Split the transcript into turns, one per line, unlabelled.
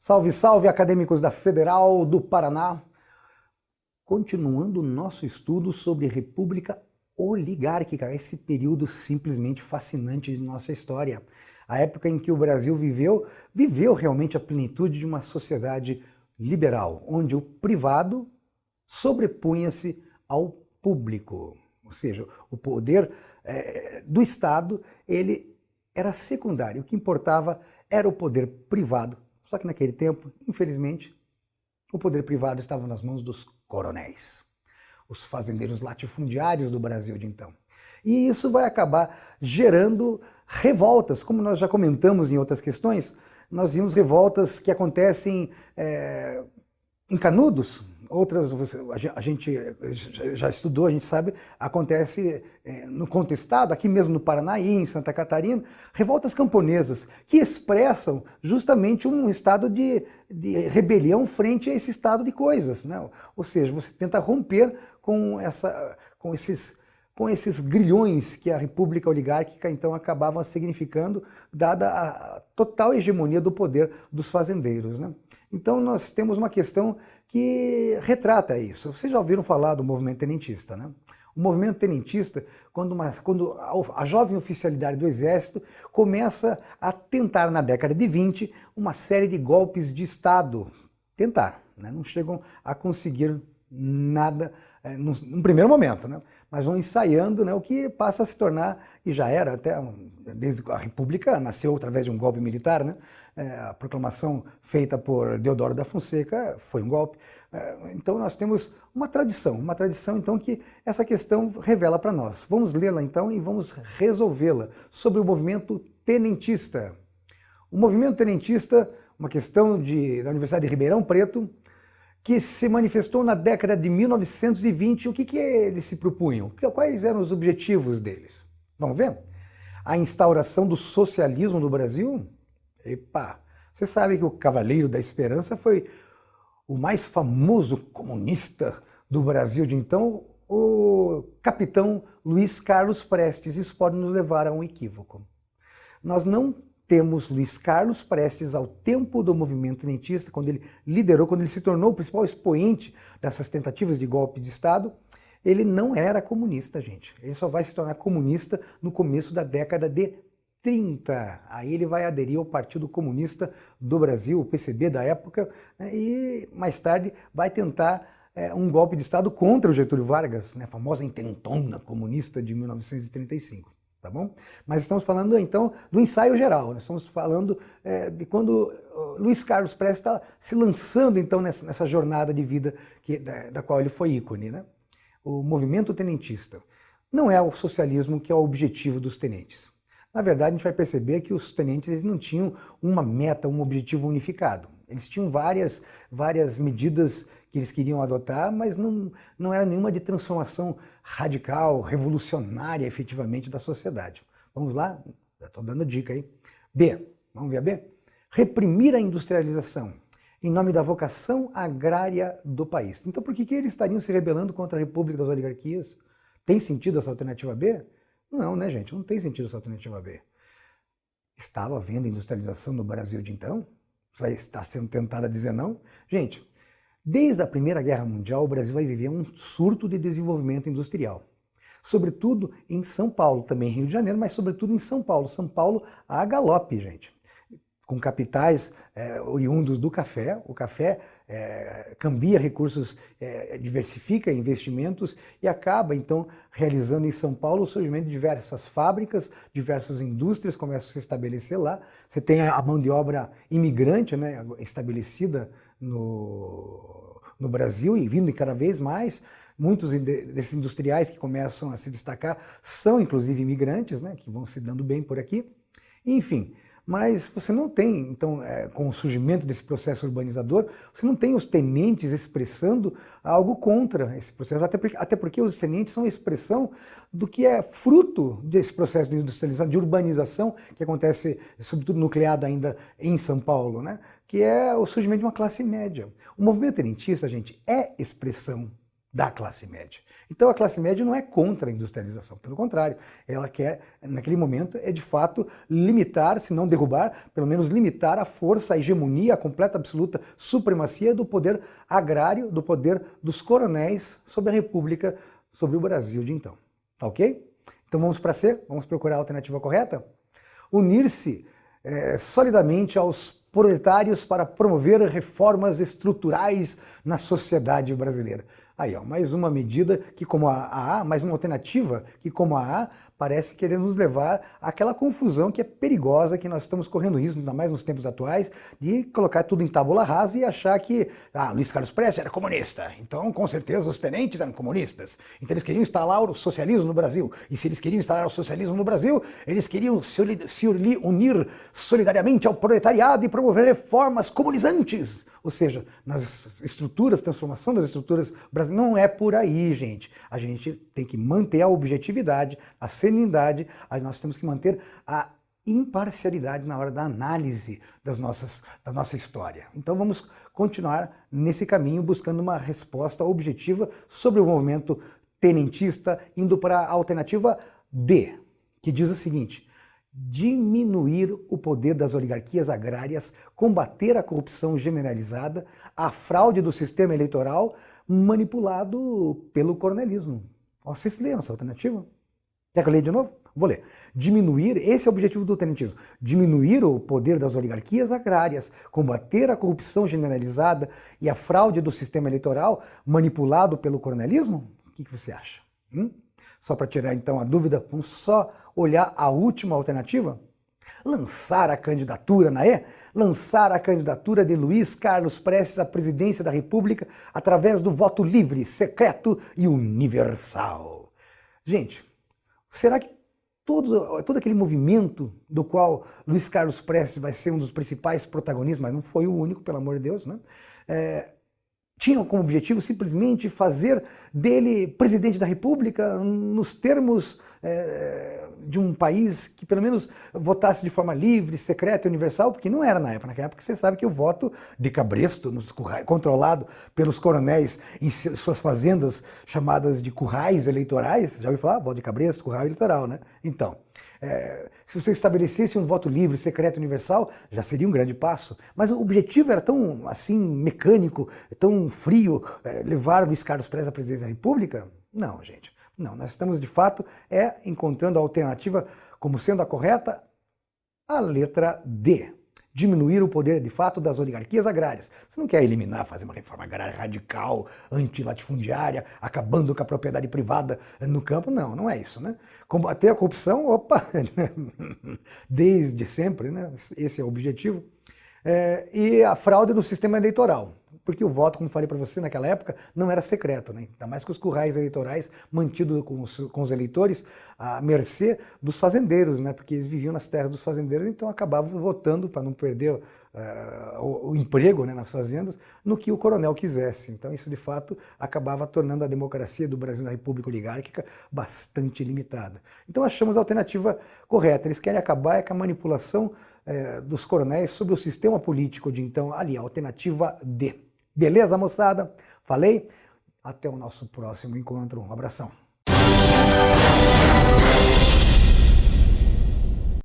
Salve, salve, acadêmicos da Federal do Paraná! Continuando o nosso estudo sobre República Oligárquica, esse período simplesmente fascinante de nossa história. A época em que o Brasil viveu realmente a plenitude de uma sociedade liberal, onde o privado sobrepunha-se ao público. Ou seja, o poder do Estado ele era secundário, o que importava era o poder privado. Só que naquele tempo, infelizmente, o poder privado estava nas mãos dos coronéis, os fazendeiros latifundiários do Brasil de então. E isso vai acabar gerando revoltas, como nós já comentamos em outras questões, nós vimos revoltas que acontecem em Canudos, outras a gente já estudou, a gente sabe, acontece no contestado, aqui mesmo no Paraná e em Santa Catarina, revoltas camponesas que expressam justamente um estado de rebelião frente a esse estado de coisas, né? Ou seja, você tenta romper com esses grilhões que a República Oligárquica então acabava significando, dada a total hegemonia do poder dos fazendeiros, né? Então nós temos uma questão que retrata isso. Vocês já ouviram falar do movimento tenentista, né? O movimento tenentista, quando a jovem oficialidade do Exército começa a tentar, na década de 20, uma série de golpes de Estado. Tentar, né? Não chegam a conseguir nada num primeiro momento, né? Mas vão ensaiando, né, o que passa a se tornar, e já era até, desde a República nasceu através de um golpe militar, né? A proclamação feita por Deodoro da Fonseca foi um golpe. Então nós temos uma tradição então que essa questão revela para nós. Vamos lê-la então e vamos resolvê-la sobre o movimento tenentista. O movimento tenentista, uma questão da Universidade de Ribeirão Preto, que se manifestou na década de 1920. O que eles se propunham? Quais eram os objetivos deles? Vamos ver? A instauração do socialismo no Brasil? Epa! Você sabe que o Cavaleiro da Esperança foi o mais famoso comunista do Brasil de então, o capitão Luiz Carlos Prestes. Isso pode nos levar a um equívoco. Nós não temos Luiz Carlos Prestes ao tempo do movimento tenentista, quando ele liderou, quando ele se tornou o principal expoente dessas tentativas de golpe de Estado. Ele não era comunista, gente. Ele só vai se tornar comunista no começo da década de 30. Aí ele vai aderir ao Partido Comunista do Brasil, o PCB da época, né, e mais tarde vai tentar um golpe de Estado contra o Getúlio Vargas, né, a famosa intentona comunista de 1935. Tá bom? Mas estamos falando então do ensaio geral, nós estamos falando de quando Luiz Carlos Prestes está se lançando então nessa jornada de vida da qual ele foi ícone, né? O movimento tenentista. Não é o socialismo que é o objetivo dos tenentes. Na verdade, a gente vai perceber que os tenentes eles não tinham uma meta, um objetivo unificado. Eles tinham várias medidas que eles queriam adotar, mas não era nenhuma de transformação radical, revolucionária, efetivamente, da sociedade. Vamos lá? Já estou dando dica aí. B. Vamos ver a B? Reprimir a industrialização em nome da vocação agrária do país. Então, por que eles estariam se rebelando contra a República das Oligarquias? Tem sentido essa alternativa B? Não, né, gente? Não tem sentido essa alternativa B. Estava havendo industrialização no Brasil de então? Você vai estar sendo tentado a dizer não? Gente, desde a Primeira Guerra Mundial, o Brasil vai viver um surto de desenvolvimento industrial. Sobretudo em São Paulo, também em Rio de Janeiro, mas sobretudo em São Paulo. São Paulo a galope, gente. Com capitais oriundos do café. O café cambia recursos, diversifica investimentos e acaba, então, realizando em São Paulo o surgimento de diversas fábricas, diversas indústrias começam a se estabelecer lá. Você tem a mão de obra imigrante, né, estabelecida no Brasil e vindo cada vez mais. Muitos desses industriais que começam a se destacar são, inclusive, imigrantes, né, que vão se dando bem por aqui. Enfim, mas você não tem, então, com o surgimento desse processo urbanizador, você não tem os tenentes expressando algo contra esse processo, até porque os tenentes são a expressão do que é fruto desse processo de industrialização, de urbanização, que acontece, sobretudo nucleado ainda em São Paulo, né? Que é o surgimento de uma classe média. O movimento tenentista, gente, é expressão da classe média. Então a classe média não é contra a industrialização, pelo contrário, ela quer, naquele momento, de fato limitar, se não derrubar, pelo menos limitar a força, a hegemonia, a completa, absoluta supremacia do poder agrário, do poder dos coronéis sobre a República, sobre o Brasil de então. Tá ok? Então vamos para C, vamos procurar a alternativa correta? Unir-se solidamente aos proletários para promover reformas estruturais na sociedade brasileira. Aí, ó, mais uma medida que, como a A, mais uma alternativa que, como a A, parece querer nos levar àquela confusão que é perigosa, que nós estamos correndo risco, ainda mais nos tempos atuais, de colocar tudo em tábula rasa e achar que Luiz Carlos Prestes era comunista, então com certeza os tenentes eram comunistas, então eles queriam instalar o socialismo no Brasil, e se eles queriam instalar o socialismo no Brasil, eles queriam se unir solidariamente ao proletariado e promover reformas comunizantes, ou seja, nas estruturas, transformação das estruturas brasileiras. Não é por aí, gente. A gente tem que manter a objetividade, a serenidade, nós temos que manter a imparcialidade na hora da análise da nossa história. Então vamos continuar nesse caminho, buscando uma resposta objetiva sobre o movimento tenentista, indo para a alternativa D, que diz o seguinte: diminuir o poder das oligarquias agrárias, combater a corrupção generalizada, a fraude do sistema eleitoral manipulado pelo coronelismo. Vocês leram essa alternativa? Quer que eu leia de novo? Vou ler. Diminuir, esse é o objetivo do tenentismo, diminuir o poder das oligarquias agrárias, combater a corrupção generalizada e a fraude do sistema eleitoral manipulado pelo coronelismo? O que você acha? Só para tirar então a dúvida, vamos só olhar a última alternativa? Lançar a candidatura, não é? Lançar a candidatura de Luiz Carlos Prestes à presidência da República através do voto livre, secreto e universal. Gente, será que todo aquele movimento do qual Luiz Carlos Prestes vai ser um dos principais protagonistas, mas não foi o único, pelo amor de Deus, né? Tinham como objetivo simplesmente fazer dele presidente da República nos termos de um país que pelo menos votasse de forma livre, secreta e universal, porque não era na época. Naquela época você sabe que o voto de cabresto, controlado pelos coronéis em suas fazendas chamadas de currais eleitorais, já ouviu falar? Voto de cabresto, curral eleitoral, né? Então, se você estabelecesse um voto livre, secreto, universal, já seria um grande passo. Mas o objetivo era tão assim mecânico, tão frio, levar Luiz Carlos Prestes à presidência da República? Não, gente. Não, nós estamos de fato encontrando a alternativa como sendo a correta, a letra D. Diminuir o poder de fato das oligarquias agrárias. Você não quer eliminar, fazer uma reforma agrária radical, antilatifundiária, acabando com a propriedade privada no campo? Não, não é isso, né? Combater a corrupção, opa, desde sempre, né? Esse é o objetivo. E a fraude do sistema eleitoral. Porque o voto, como falei para você naquela época, não era secreto, né? Ainda mais com os currais eleitorais mantidos com os eleitores à mercê dos fazendeiros, né? Porque eles viviam nas terras dos fazendeiros, então acabavam votando para não perder o emprego, né, nas fazendas, no que o coronel quisesse. Então isso de fato acabava tornando a democracia do Brasil na República Oligárquica bastante limitada. Então achamos a alternativa correta. Eles querem acabar com a manipulação dos coronéis sobre o sistema político de então, ali, a alternativa D. Beleza, moçada? Falei? Até o nosso próximo encontro. Um abração.